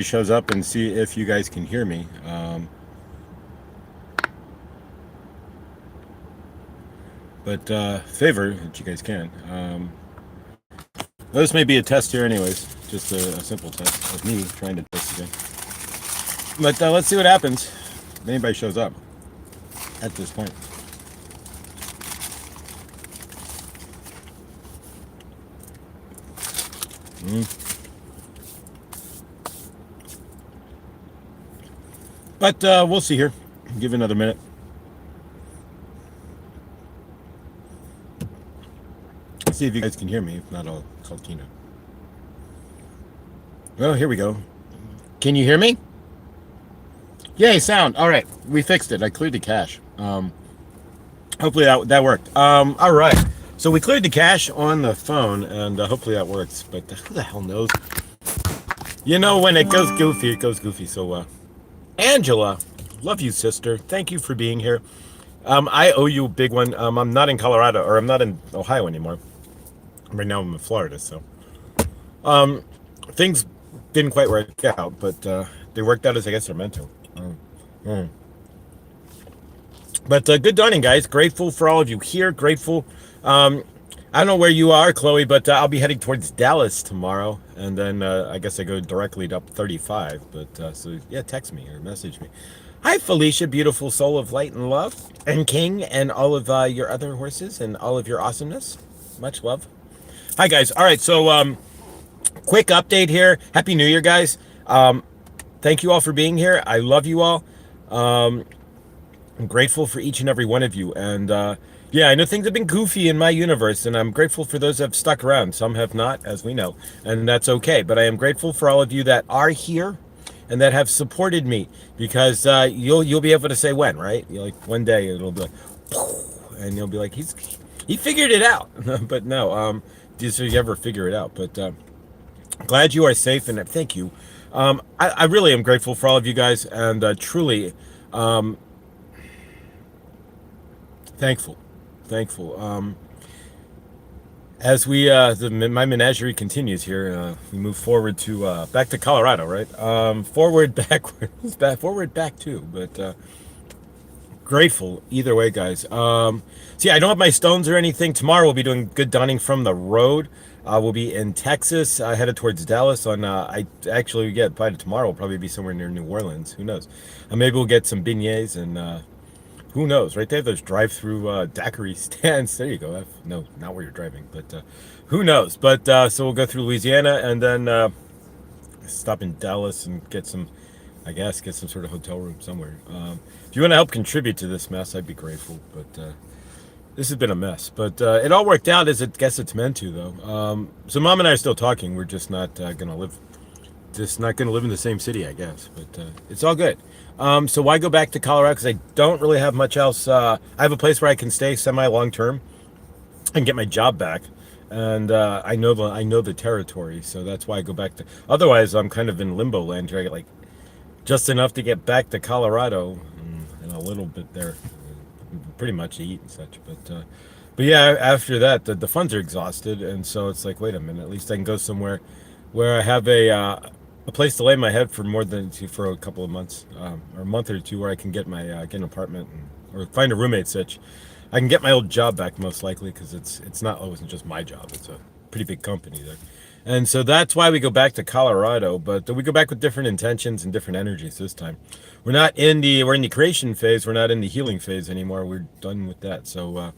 shows up and see if you guys can hear me. But favor that you guys can. This may be a test here, anyways. Just a simple test of me trying to test again. But let's see what happens if anybody shows up at this point. But we'll see here. Give it another minute. See if you guys can hear me. If not, I'll call Tina. Well, here we go. Can you hear me? Yay, sound. All right, we fixed it. I cleared the cache. Hopefully that worked. All right. So we cleared the cache on the phone, and hopefully that works. But who the hell knows? You know, when it goes goofy, it goes goofy. So, Angela, love you, sister. Thank you for being here. I owe you a big one. I'm not in Colorado, or I'm not in Ohio anymore. Right now I'm in Florida, so things didn't quite work out, but they worked out as I guess they're meant to. But good dawning, guys. Grateful for all of you here. Grateful. I don't know where you are, Chloe, but I'll be heading towards Dallas tomorrow, and then I guess I go directly to up 35. But so yeah, text me or message me. Hi, Felicia, beautiful soul of light and love, and King, and all of your other horses, and all of your awesomeness. Much love. Hi, guys. All right, so quick update here. Happy New Year, guys. Thank you all for being here. I love you all. I'm grateful for each and every one of you. And yeah, I know things have been goofy in my universe, and I'm grateful for those that have stuck around. Some have not, as we know, and that's okay. But I am grateful for all of you that are here and that have supported me, because you'll be able to say when, right? Like one day it'll be like, and you'll be like, he figured it out. But no, did you ever figure it out? But glad you are safe, and thank you. I really am grateful for all of you guys, and truly thankful. As we my menagerie continues here, we move forward to back to Colorado, right? Forward, backwards, forward, back too. But grateful either way, guys. See, I don't have my stones or anything. Tomorrow we'll be doing good donning from the road. We'll be in Texas, headed towards Dallas. On I actually get by tomorrow. We'll probably be somewhere near New Orleans. Who knows? Maybe we'll get some beignets, and who knows? Right there, those drive-through daiquiri stands. There you go. No, not where you're driving, but who knows? But so we'll go through Louisiana, and then stop in Dallas and get some, I guess, get some sort of hotel room somewhere. If you want to help contribute to this mess, I'd be grateful. But this has been a mess. But it all worked out as I guess it's meant to, though. So Mom and I are still talking. We're just not gonna live in the same city, I guess. But it's all good. So why go back to Colorado? Because I don't really have much else. I have a place where I can stay semi-long term and get my job back, and I know the territory, so that's why I go back to. Otherwise, I'm kind of in limbo land here. I get like just enough to get back to Colorado, and a little bit there, pretty much to eat and such. But yeah, after that, the funds are exhausted, and so it's like, wait a minute. At least I can go somewhere where I have a place to lay my head for a couple of months, or a month or two, where I can get get an apartment, or find a roommate. Such, I can get my old job back most likely, because it wasn't just my job. It's a pretty big company there, and so that's why we go back to Colorado. But we go back with different intentions and different energies this time. We're in the creation phase. We're not in the healing phase anymore. We're done with that. So.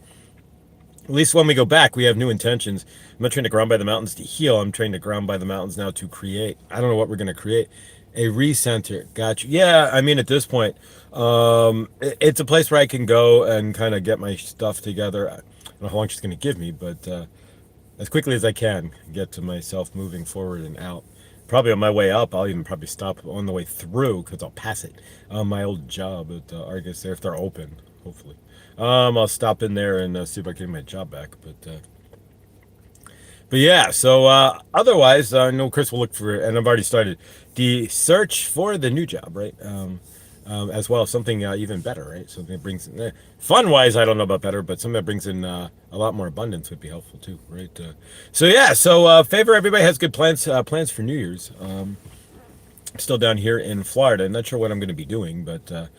At least when we go back, we have new intentions. I'm not trying to ground by the mountains to heal. I'm trying to ground by the mountains now to create. I don't know what we're going to create. A recenter. Gotcha. Yeah, I mean, at this point, it's a place where I can go and kind of get my stuff together. I don't know how long she's going to give me, but as quickly as I can, get to myself moving forward and out. Probably on my way up, I'll even probably stop on the way through, because I'll pass it. My old job at Argus there, if they're open, hopefully. I'll stop in there and see if I can get my job back. But yeah, so otherwise, I know Chris will look for, and I've already started the search for the new job, right? As well, something even better, right? Something that brings fun-wise, I don't know about better, but something that brings in a lot more abundance would be helpful too, right? So yeah, so favor everybody has good plans for New Year's. still down here in Florida. Not sure what I'm going to be doing, but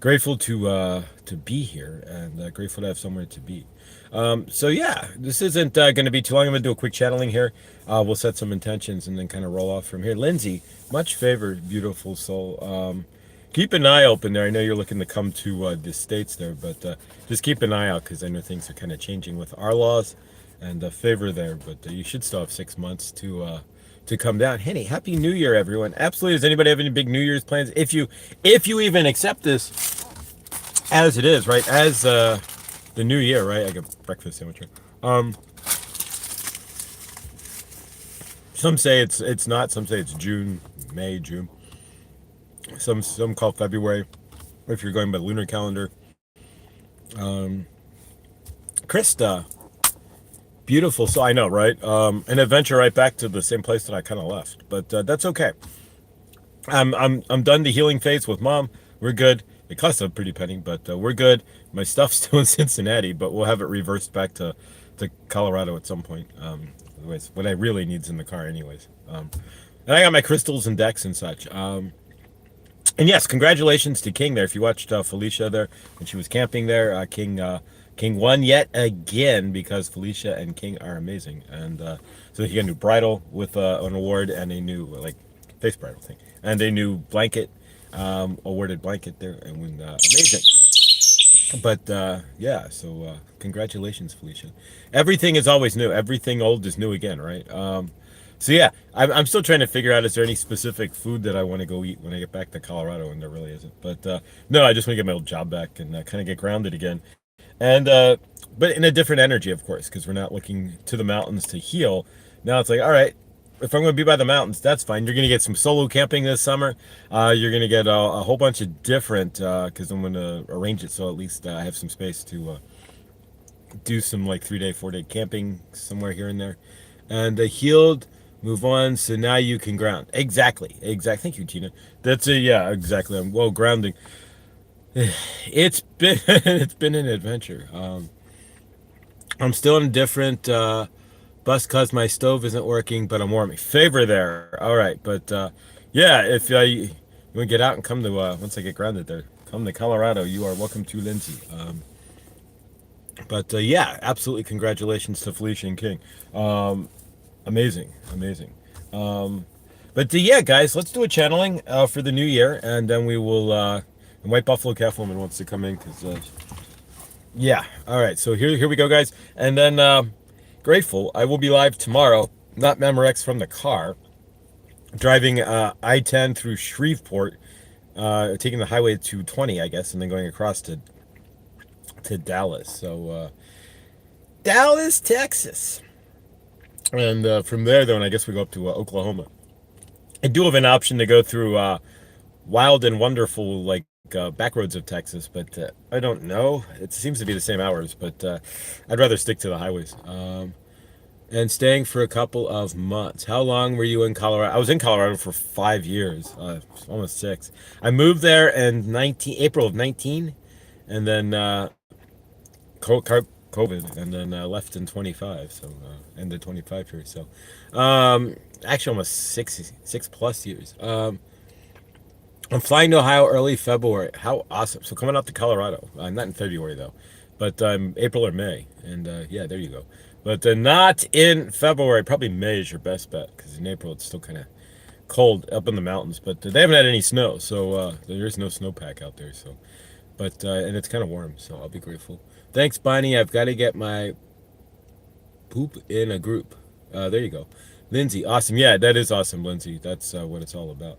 grateful to be here and grateful to have somewhere to be. So yeah, this isn't going to be too long. I'm going to do a quick channeling here. We'll set some intentions and then kind of roll off from here. Lindsay, much favored, beautiful soul. Keep an eye open there. I know you're looking to come to the States there, but just keep an eye out because I know things are kind of changing with our laws and favor there. But you should still have 6 months to come down. Henny, happy New Year, everyone. Absolutely. Does anybody have any big New Year's plans? If you even accept this as it is, right? As the new year, right? I got breakfast sandwich here. Some say it's not. Some say it's June, May, June. Some call February. If you're going by the lunar calendar. Krista, beautiful. So I know, right? An adventure right back to the same place that I kind of left, but that's okay. I'm done the healing phase with mom. We're good. It costs a pretty penny, but we're good. My stuff's still in Cincinnati, but we'll have it reversed back to Colorado at some point. Anyways, what I really need's in the car, anyways. And I got my crystals and decks and such. And yes, congratulations to King there. If you watched Felicia there when she was camping there, King won yet again because Felicia and King are amazing. And so he got a new bridle with an award and a new like face bridle thing and a new blanket, awarded blanket there, and when amazing. But yeah, so congratulations, Felicia. Everything is always new. Everything old is new again, right? So yeah, I'm still trying to figure out, is there any specific food that I want to go eat when I get back to Colorado, and there really isn't. But no, I just want to get my old job back and kind of get grounded again. And but in a different energy, of course, because we're not looking to the mountains to heal. Now it's like, all right, if I'm going to be by the mountains, that's fine. You're going to get some solo camping this summer. You're going to get a whole bunch of different, because I'm going to arrange it so at least I have some space to do some like 3-day, 4-day camping somewhere here and there. And healed, move on. So now you can ground. Exactly. Thank you, Tina. That's a, yeah, exactly. Well, grounding. It's been it's been an adventure. I'm still in a different bus because my stove isn't working, but I'm warming. Favor there. All right, but yeah, if you want to get out and come to once I get grounded there, come to Colorado. You are welcome to, Lindsay. But yeah, absolutely. Congratulations to Felicia and King. Amazing. But yeah, guys, let's do a channeling for the new year, and then we will. And White Buffalo Calf Woman wants to come in because, yeah. All right, so here we go, guys. And then grateful. I will be live tomorrow. Not Memorex from the car, driving I-10 through Shreveport, taking the highway to 20, I guess, and then going across to Dallas. So Dallas, Texas, and from there, then I guess we go up to Oklahoma. I do have an option to go through wild and wonderful, like back roads of Texas, but I don't know. It seems to be the same hours, but I'd rather stick to the highways. And staying for a couple of months. How long were you in Colorado? I was in Colorado for 5 years, almost 6. I moved there in April of 19, and then COVID, and then left in 25, so ended 25 here. So actually almost 6+ years. I'm flying to Ohio early February. How awesome. So coming out to Colorado. Not in February, though, but April or May. And yeah, there you go. But not in February. Probably May is your best bet, because in April it's still kind of cold up in the mountains. But they haven't had any snow, so there's no snowpack out there. So, but and it's kind of warm, so I'll be grateful. Thanks, Bonnie. I've got to get my poop in a group. There you go. Lindsay, awesome. Yeah, that is awesome, Lindsay. That's what it's all about.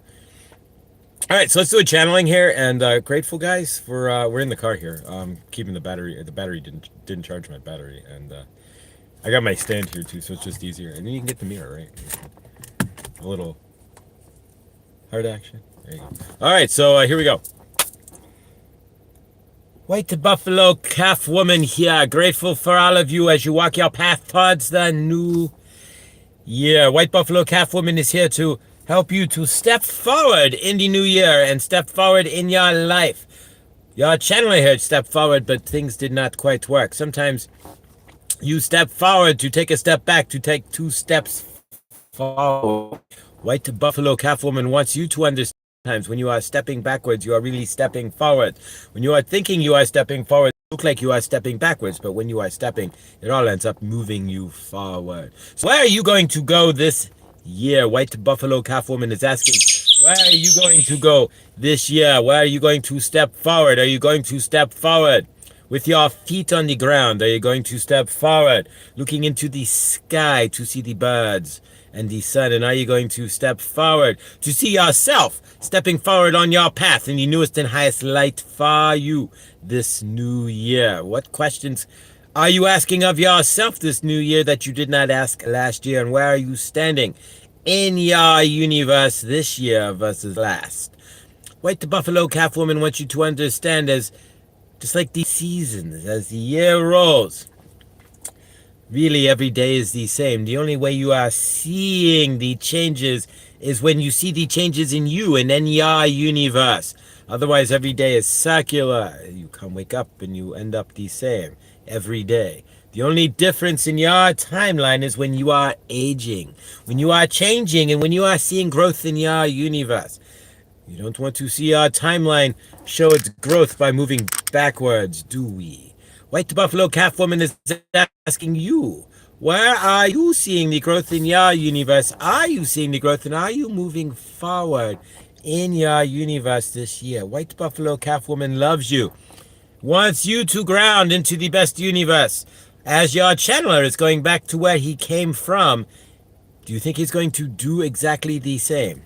All right, so let's do a channeling here, and grateful, guys, for we're in the car here. Keeping the battery. The battery didn't charge my battery, and I got my stand here too, so it's just easier. And then you can get the mirror, right? A little heart action. There you go. All right, so here we go. White Buffalo Calf Woman here. Grateful for all of you as you walk your path towards the new year. White Buffalo Calf Woman is here to help you to step forward in the new year and step forward in your life. Your channeler here stepped forward, but things did not quite work. Sometimes you step forward to take a step back, to take 2 steps forward. White buffalo calf woman wants you to understand times when you are stepping backwards, you are really stepping forward. When you are thinking you are stepping forward, it looks like you are stepping backwards, but when you are stepping, it all ends up moving you forward. So where are you going to go this year? White buffalo calf woman is asking, where are you going to go this year? Where are you going to step forward? Are you going to step forward with your feet on the ground? Are you going to step forward, looking into the sky to see the birds and the sun? And are you going to step forward to see yourself stepping forward on your path in the newest and highest light for you this new year? What questions are you asking of yourself this new year that you did not ask last year? And where are you standing in your universe this year versus last? White buffalo calf woman wants you to understand, as just like the seasons, as the year rolls, really every day is the same. The only way you are seeing the changes is when you see the changes in you and in your universe. Otherwise, every day is circular. You come wake up and you end up the same every day. The only difference in your timeline is when you are aging, when you are changing, and when you are seeing growth in your universe. You don't want to see our timeline show its growth by moving backwards, do we? White buffalo calf woman is asking you, where are you seeing the growth in your universe? Are you seeing the growth, and are you moving forward in your universe this year? White buffalo calf woman loves you, wants you to ground into the best universe. As your channeler is going back to where he came from, do you think he's going to do exactly the same?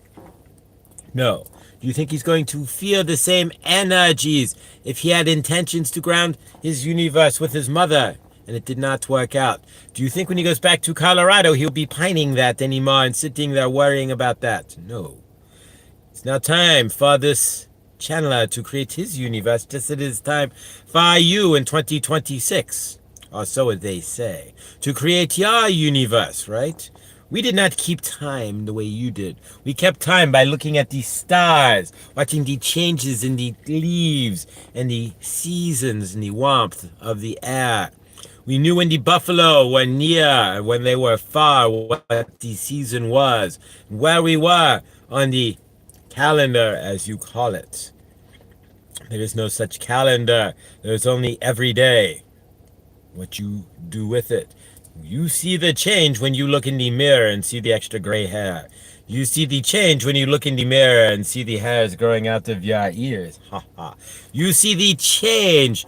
No. Do you think he's going to feel the same energies if he had intentions to ground his universe with his mother and it did not work out? Do you think when he goes back to Colorado, he'll be pining that anymore and sitting there worrying about that? No. It's now time for this channeler to create his universe, just as it is time for you in 2026, or so they say, to create your universe, right? We did not keep time the way you did. We kept time by looking at the stars, watching the changes in the leaves and the seasons and the warmth of the air. We knew when the buffalo were near, when they were far, what the season was, where we were on the calendar, as you call it. There is no such calendar. There is only every day. What you do with it. You see the change when you look in the mirror and see the extra gray hair. You see the change when you look in the mirror and see the hairs growing out of your ears. Ha ha. You see the change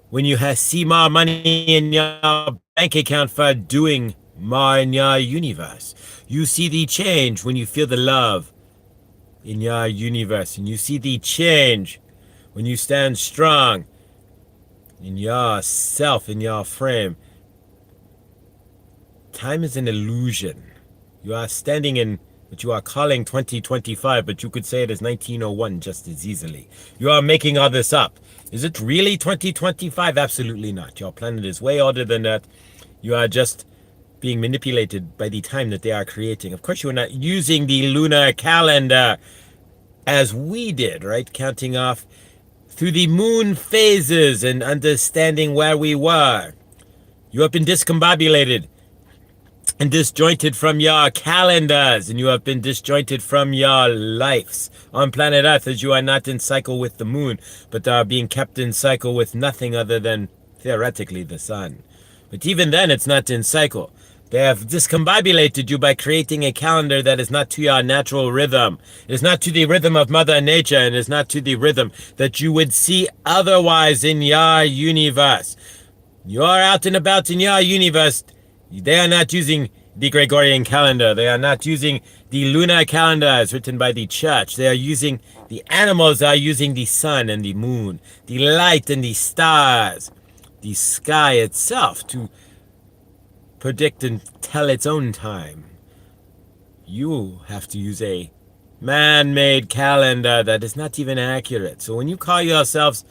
when you see more money in your bank account for doing more in your universe. You see the change when you feel the love in your universe. And you see the change when you stand strong in yourself, in your frame. Time is an illusion. You are standing in what you are calling 2025, but you could say it as 1901 just as easily. You are making all this up. Is it really 2025? Absolutely not. Your planet is way older than that. You are just being manipulated by the time that they are creating. Of course, you are not using the lunar calendar as we did, right? Counting off through the moon phases and understanding where we were. You have been discombobulated and disjointed from your calendars, and you have been disjointed from your lives on planet Earth, as you are not in cycle with the moon, but are being kept in cycle with nothing other than, theoretically, the sun. But even then, it's not in cycle. They have discombobulated you by creating a calendar that is not to your natural rhythm. It is not to the rhythm of Mother Nature, and is not to the rhythm that you would see otherwise in your universe. You're out and about in your universe. They are not using the Gregorian calendar. They are not using the lunar calendar as written by the church. They are using, the animals are using the sun and the moon, the light and the stars, the sky itself to predict and tell its own time. You have to use a man-made calendar that is not even accurate. So when you call yourselves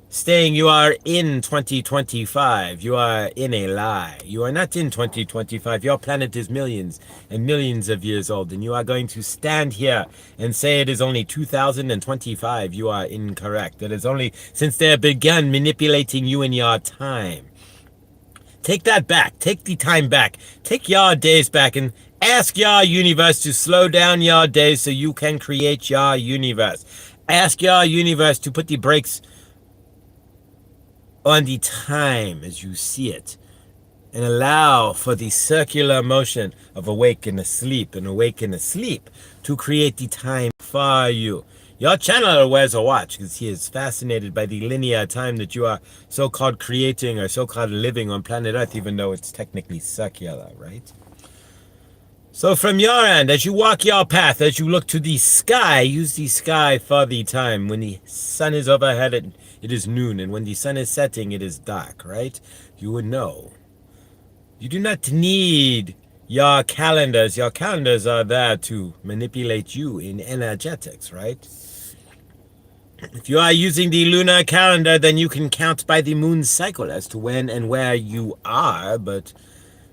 saying you are in 2025, you are in a lie. You are not in 2025. Your planet is millions and millions of years old, and you are going to stand here and say it is only 2025. You are incorrect. It is only since they have begun manipulating you in your time. Take that back. Take the time back. Take your days back and Ask your universe to slow down your days so you can create your universe. Ask your universe to put the brakes on the time as you see it, and allow for the circular motion of awake and asleep to create the time for you. Your channeler wears a watch because he is fascinated by the linear time that you are so-called creating or so-called living on planet Earth, even though it's technically circular, right? So from your end, as you walk your path, as you look to the sky, use the sky for the time. When the sun is overhead, it is noon, and when the sun is setting, it is dark, right? You would know. You do not need your calendars. Your calendars are there to manipulate you in energetics, right? If you are using the lunar calendar, then you can count by the moon's cycle as to when and where you are, but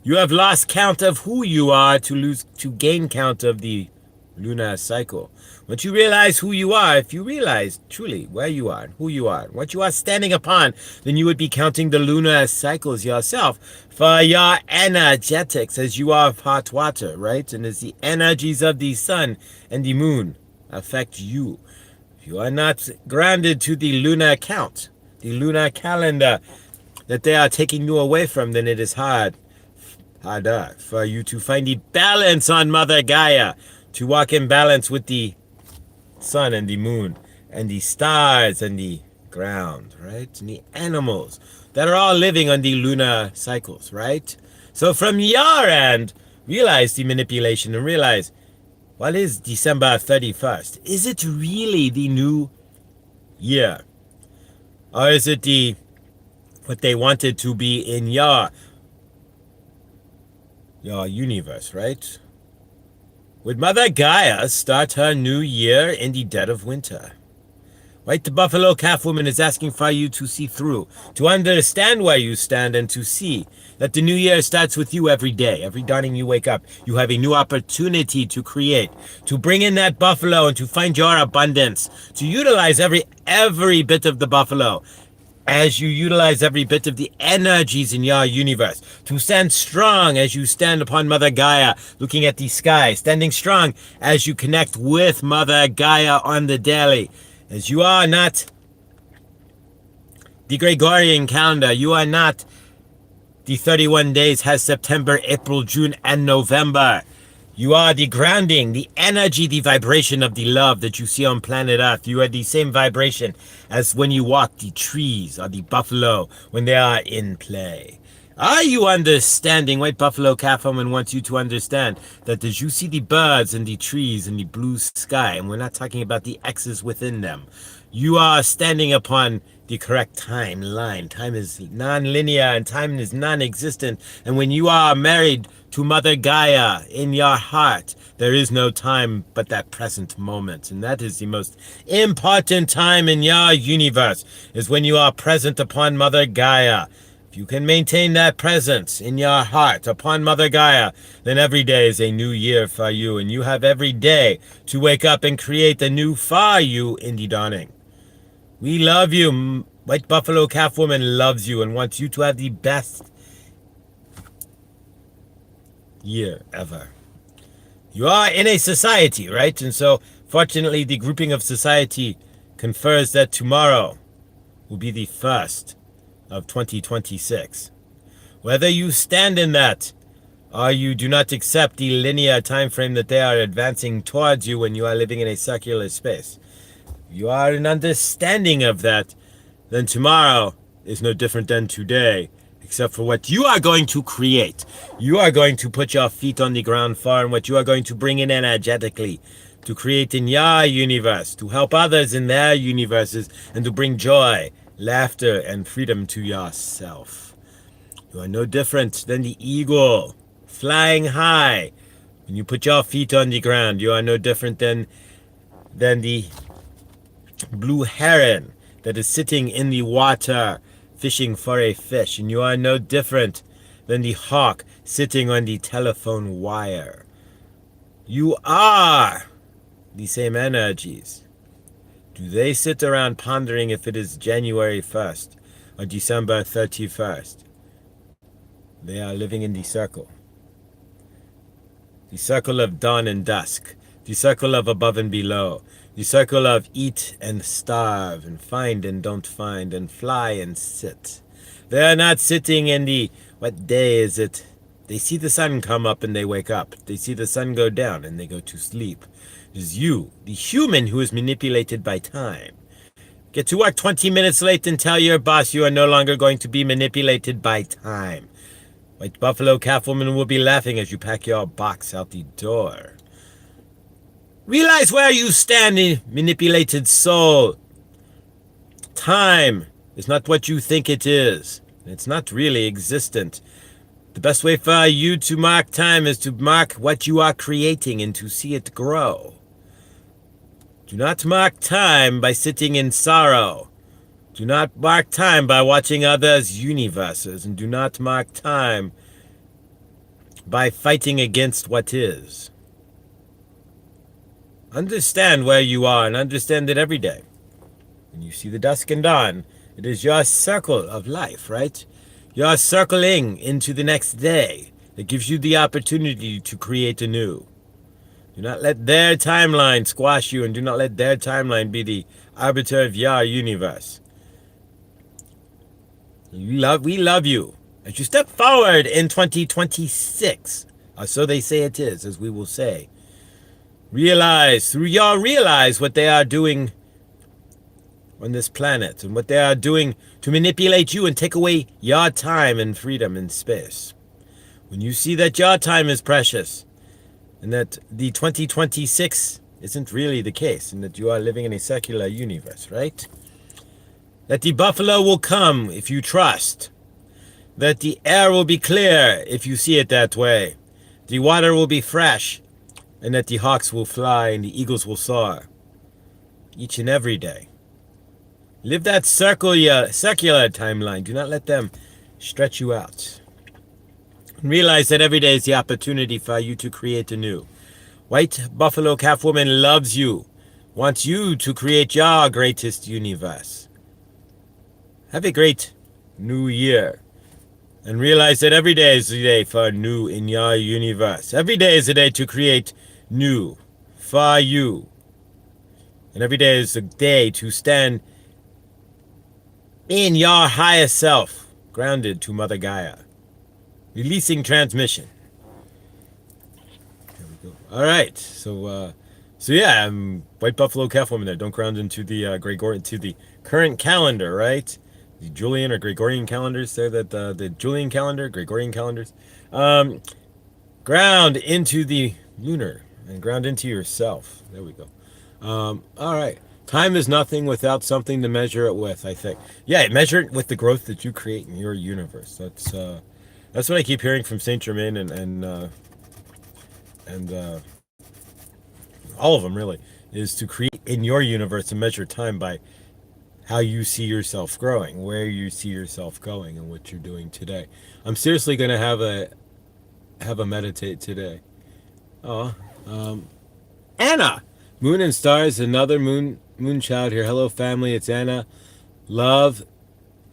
you have lost count of who you are to gain count of the lunar cycle. Once you realize who you are, if you realize truly where you are, who you are, what you are standing upon, then you would be counting the lunar cycles yourself for your energetics as you are hot water, right? And as the energies of the sun and the moon affect you. If you are not grounded to the lunar count, the lunar calendar that they are taking you away from, then it is harder for you to find the balance on Mother Gaia, to walk in balance with the sun and the moon and the stars and the ground, right? And the animals that are all living on the lunar cycles, right? So from your end, realize the manipulation and realize, what is December 31st? Is it really the new year? Or is it what they wanted to be in your universe, right? Would Mother Gaia start her new year in the dead of winter? White buffalo calf woman is asking for you to see through, to understand where you stand, and to see that the new year starts with you every day. Every dawning you wake up, you have a new opportunity to create, to bring in that buffalo and to find your abundance, to utilize every bit of the buffalo, as you utilize every bit of the energies in your universe, to stand strong as you stand upon Mother Gaia, looking at the sky, standing strong as you connect with Mother Gaia on the daily. As you are not the Gregorian calendar, you are not the 31 days has September, April, June, and November. You are the grounding, the energy, the vibration of the love that you see on planet Earth. You are the same vibration as when you walk the trees or the buffalo when they are in play. Are you understanding? White buffalo calf woman wants you to understand that as you see the birds and the trees and the blue sky, and we're not talking about the X's within them, you are standing upon the correct timeline. Time is non-linear and time is non-existent. And when you are married to Mother Gaia in your heart, there is no time but that present moment. And that is the most important time in your universe, is when you are present upon Mother Gaia. If you can maintain that presence in your heart upon Mother Gaia, then every day is a new year for you. And you have every day to wake up and create a new for you in the dawning. We love you. White buffalo calf woman loves you and wants you to have the best year ever. You are in a society, right? And so, fortunately, the grouping of society confers that tomorrow will be the first of 2026. Whether you stand in that or you do not accept the linear time frame that they are advancing towards you when you are living in a circular space, you are an understanding of that, then tomorrow is no different than today, except for what you are going to create. You are going to put your feet on the ground for, and what you are going to bring in energetically to create in your universe, to help others in their universes, and to bring joy, laughter, and freedom to yourself. You are no different than the eagle flying high. When you put your feet on the ground, you are no different than the blue heron that is sitting in the water fishing for a fish, and you are no different than the hawk sitting on the telephone wire. You are the same energies. Do they sit around pondering if it is January 1st or December 31st? They are living in the circle. the circle of dawn and dusk, the circle of above and below, the circle of eat and starve and find and don't find and fly and sit. They are not sitting in the, what day is it? They see the sun come up and they wake up. They see the sun go down and they go to sleep. It is you, the human, who is manipulated by time. Get to work 20 minutes late and tell your boss you are no longer going to be manipulated by time. White Buffalo Calf Woman will be laughing as you pack your box out the door. Realize where you stand, manipulated soul. Time is not what you think it is. It's not really existent. The best way for you to mark time is to mark what you are creating and to see it grow. Do not mark time by sitting in sorrow. Do not mark time by watching others' universes, and do not mark time by fighting against what is. Understand where you are and understand that every day, when you see the dusk and dawn, it is your circle of life, right? You're circling into the next day that gives you the opportunity to create anew. Do not let their timeline squash you, and do not let their timeline be the arbiter of your universe. We love you. As you step forward in 2026, or so they say it is, as we will say, realize what they are doing on this planet and what they are doing to manipulate you and take away your time and freedom and space. When you see that your time is precious and that the 2026 isn't really the case and that you are living in a secular universe, right? That the buffalo will come if you trust. That the air will be clear if you see it that way. The water will be fresh, and that the hawks will fly and the eagles will soar. Each and every day. Live that secular timeline. Do not let them stretch you out. And realize that every day is the opportunity for you to create anew. White Buffalo Calf Woman loves you, wants you to create your greatest universe. Have a great new year. And realize that every day is a day for new in your universe. Every day is a day to create new for you. And every day is a day to stand in your highest self, grounded to Mother Gaia. Releasing transmission. There we go. All right. So yeah, I'm White Buffalo Calf Woman there. Don't ground into the to the current calendar, right? The Julian or Gregorian calendars there, that the Julian calendar, Gregorian calendars. Ground into the lunar and ground into yourself. There we go. All right. Time is nothing without something to measure it with, I think. Yeah, measure it with the growth that you create in your universe. That's what I keep hearing from Saint Germain and all of them, really, is to create in your universe and measure time by how you see yourself growing, where you see yourself going, and what you're doing today. I'm seriously going to have a meditate today. Oh, Anna, Moon and Stars, another moon child here. Hello, family. It's Anna. Love,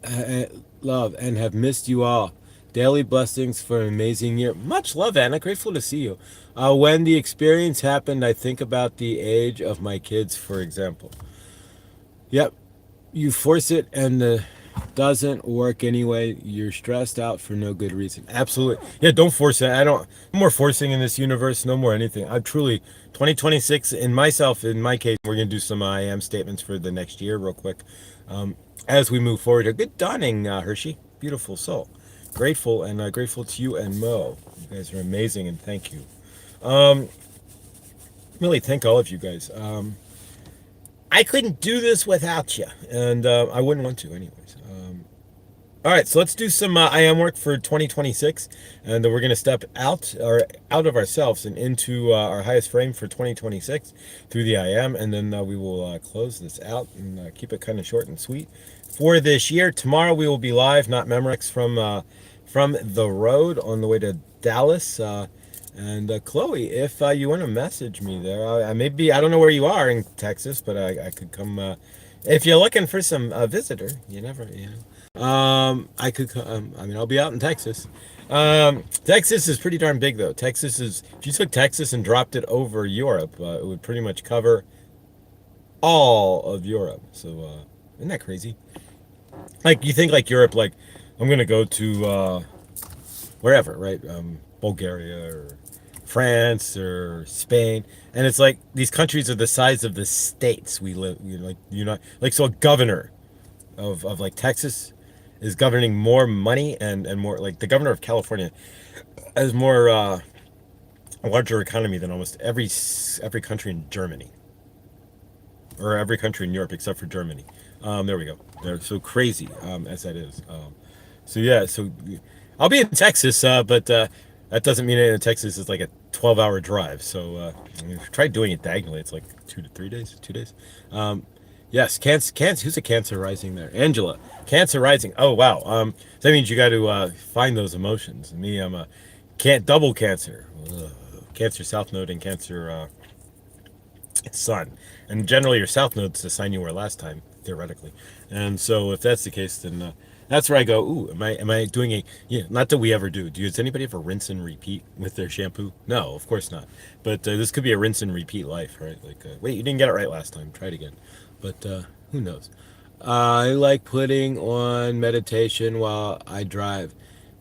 and have missed you all. Daily blessings for an amazing year. Much love, Anna. Grateful to see you. When the experience happened, I think about the age of my kids, for example. Yep. You force it and it doesn't work anyway. You're stressed out for no good reason. Absolutely. Yeah, don't force it. No more forcing in this universe. No more anything. I truly, 2026, in my case, we're going to do some I am statements for the next year real quick. As we move forward. A good dawning, Hershey. Beautiful soul. Grateful, and grateful to you and Mo. You guys are amazing, and thank you. Really thank all of you guys. I couldn't do this without you, and I wouldn't want to anyways. All right, so let's do some I am work for 2026, and we're going to step out of ourselves and into our highest frame for 2026 through the I am, and then we will close this out and keep it kind of short and sweet for this year. Tomorrow we will be live, not Memorex, from the road on the way to Dallas. And Chloe, if you want to message me there, I don't know where you are in Texas, but I could come. If you're looking for some visitor, you never, I could. I mean, I'll be out in Texas. Texas is pretty darn big, though. Texas is. If you took Texas and dropped it over Europe, it would pretty much cover all of Europe. So, isn't that crazy? Like you think, like Europe, like I'm gonna go to wherever, right? Bulgaria or France or Spain, and it's like these countries are the size of the states we live. You know, like like so a governor of like Texas is governing more money and more like the governor of California has more a larger economy than almost every country in Germany or every country in Europe except for Germany. There we go. They're so crazy as that is. So yeah, so I'll be in Texas, but that doesn't mean anything. Texas is like a 12-hour drive. So I mean, try doing it diagonally. It's like 2 to 3 days, 2 days. Um, yes, Cancer. Who's a Cancer rising there? Angela, Cancer rising. Oh wow. So that means you got to find those emotions. Me, I'm a can't double Cancer. Ugh. Cancer South Node and Cancer Sun, and generally your South Node's the sign you were last time, theoretically. And so if that's the case, then that's where I go. Ooh, am I doing a yeah? Not that we ever do. Does anybody ever rinse and repeat with their shampoo? No, of course not. But this could be a rinse and repeat life, right? Like, wait, you didn't get it right last time. Try it again. But who knows? I like putting on meditation while I drive.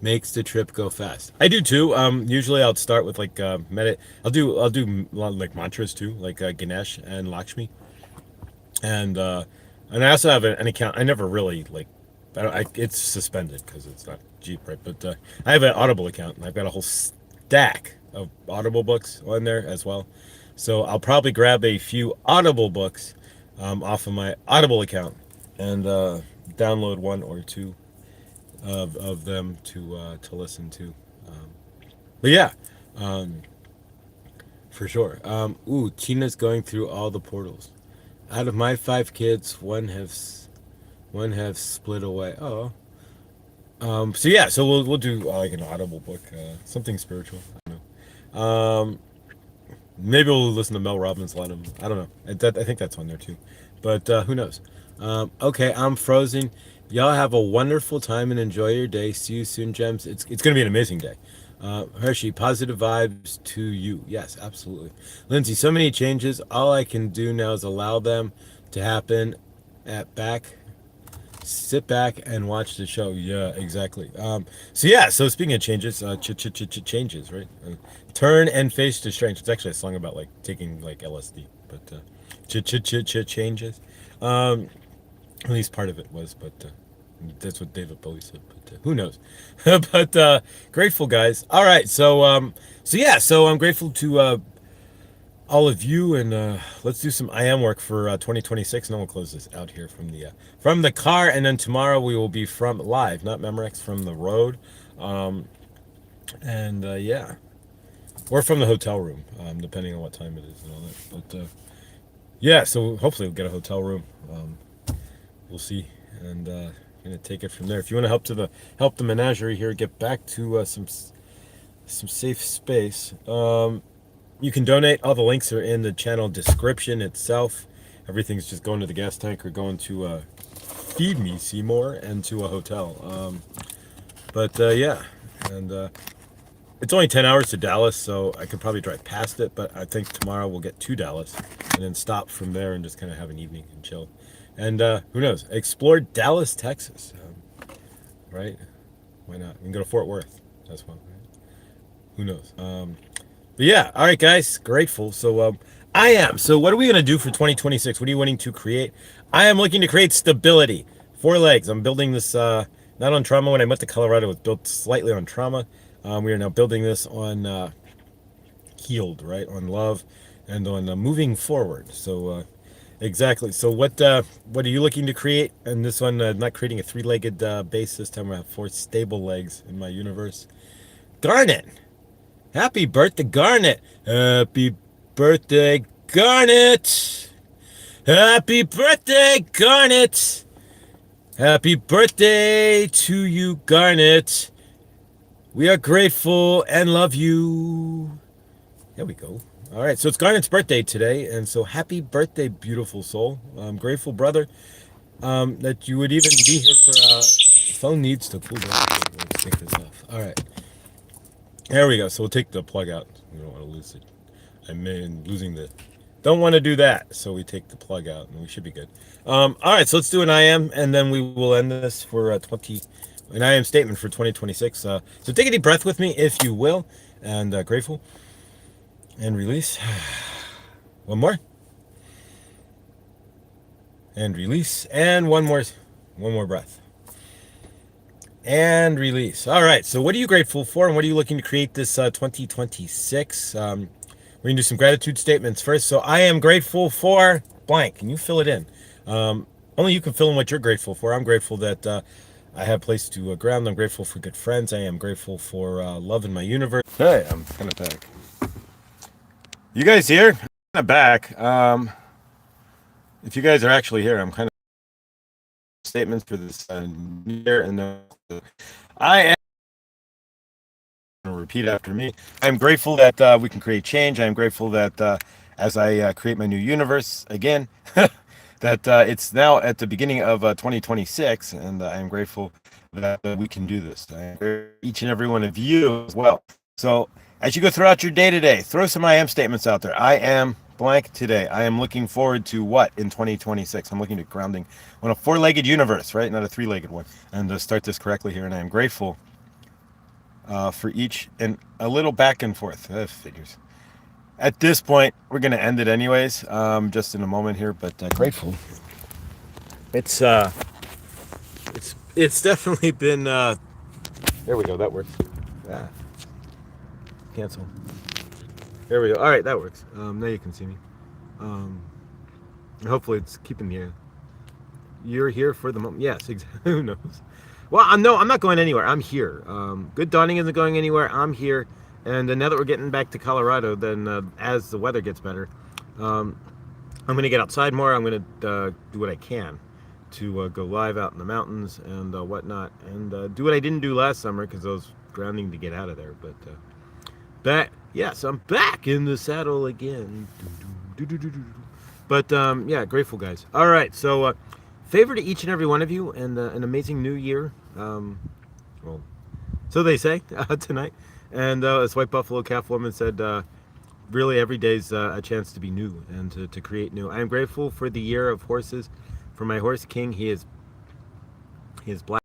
Makes the trip go fast. I do too. Usually I'll start with like I'll do like mantras too, like Ganesh and Lakshmi, and I also have an account. I never really like. It's suspended because it's not cheap, right? But I have an Audible account, and I've got a whole stack of Audible books on there as well. So I'll probably grab a few Audible books off of my Audible account and download one or two of them to listen to. Um, but yeah, um, for sure. Ooh, Tina's going through all the portals. Out of my 5 kids, one have split away. Oh. So yeah, so we'll do like an Audible book, something spiritual. I don't know. Maybe we'll listen to Mel Robbins. Let him. I don't know. I think that's on there too, but who knows? Okay, I'm frozen. Y'all have a wonderful time and enjoy your day. See you soon, Gems. It's gonna be an amazing day. Hershey, positive vibes to you. Yes, absolutely. Lindsay, so many changes. All I can do now is allow them to happen. At back, sit back and watch the show. Yeah, exactly. So yeah. So speaking of changes, changes, right? Turn and face the strange. It's actually a song about like taking like LSD, but changes. Um, at least part of it was, but that's what David Bowie said. But who knows? But grateful guys. All right. So yeah. So I'm grateful to all of you, and let's do some IM work for 2026, and then we'll close this out here from the car, and then tomorrow we will be from live, not Memorex, from the road, and yeah, or from the hotel room, depending on what time it is and all that. But yeah, so hopefully we'll get a hotel room. We'll see, and gonna take it from there. If you want to help the menagerie here get back to some safe space. You can donate. All the links are in the channel description itself. Everything's just going to the gas tank or going to Feed Me Seymour and to a hotel. But yeah, and it's only 10 hours to Dallas, so I could probably drive past it. But I think tomorrow we'll get to Dallas and then stop from there and just kind of have an evening and chill. And who knows? Explore Dallas, Texas. Right? Why not? We can go to Fort Worth. That's one. Right? Who knows? But yeah, all right, guys, grateful. So I am. So what are we gonna do for 2026? What are you wanting to create? I am looking to create stability. 4 legs. I'm building this not on trauma. When I went to Colorado, it was built slightly on trauma. We are now building this on healed, right? On love and on moving forward. So exactly. So what are you looking to create? And this one, not creating a 3-legged base this time. I have 4 stable legs in my universe. Garnet. Happy birthday, Garnet! Happy birthday, Garnet! Happy birthday, Garnet! Happy birthday to you, Garnet! We are grateful and love you. There we go. All right, so it's Garnet's birthday today, and so happy birthday, beautiful soul. I'm grateful, brother, that you would even be here phone needs to cool down. Let's take this off. All right. There we go. So we'll take the plug out. We don't want to lose it. I mean, losing the. Don't want to do that. So we take the plug out, and we should be good. All right. So let's do an I am, and then we will end this for an I am statement for 2026. So take a deep breath with me, if you will, and grateful, and release. One more, and release, and one more breath. And release. All right. So, what are you grateful for, and what are you looking to create this 2026? We're gonna do some gratitude statements first. So, I am grateful for blank. Can you fill it in? Only you can fill in what you're grateful for. I'm grateful that I have a place to ground. I'm grateful for good friends. I am grateful for love in my universe. Hey, I'm kind of back. You guys here? Kind of back. If you guys are actually here, I'm kind of statements for this year, and I am. Repeat after me. I'm grateful that we can create change. I am grateful that as I create my new universe again, that it's now at the beginning of 2026, and I am grateful that we can do this. I am grateful for each and every one of you as well. So as you go throughout your day today, throw some I am statements out there. I am blank today. I am looking forward to what in 2026? I'm looking at grounding on a four-legged universe, right? Not a three-legged one. And to start this correctly here, and I am grateful for each, and a little back and forth. Figures. At this point, we're going to end it anyways, just in a moment here, but grateful. It's definitely been, there we go, that works. Cancel. There we go. All right, that works. Now you can see me. Hopefully it's keeping the you're here for the moment. Yes, exactly. Who knows? Well, I'm not going anywhere. I'm here. Good Dawning isn't going anywhere. I'm here. And now that we're getting back to Colorado, then as the weather gets better, I'm going to get outside more. I'm going to do what I can to go live out in the mountains and whatnot, and do what I didn't do last summer because I was grounding to get out of there. But yes, I'm back in the saddle again. But yeah, grateful guys. All right, so favor to each and every one of you, and an amazing new year. Well, so they say tonight. And as White Buffalo Calf Woman said, really every day's a chance to be new and to create new. I am grateful for the year of horses. For my horse king, he is black.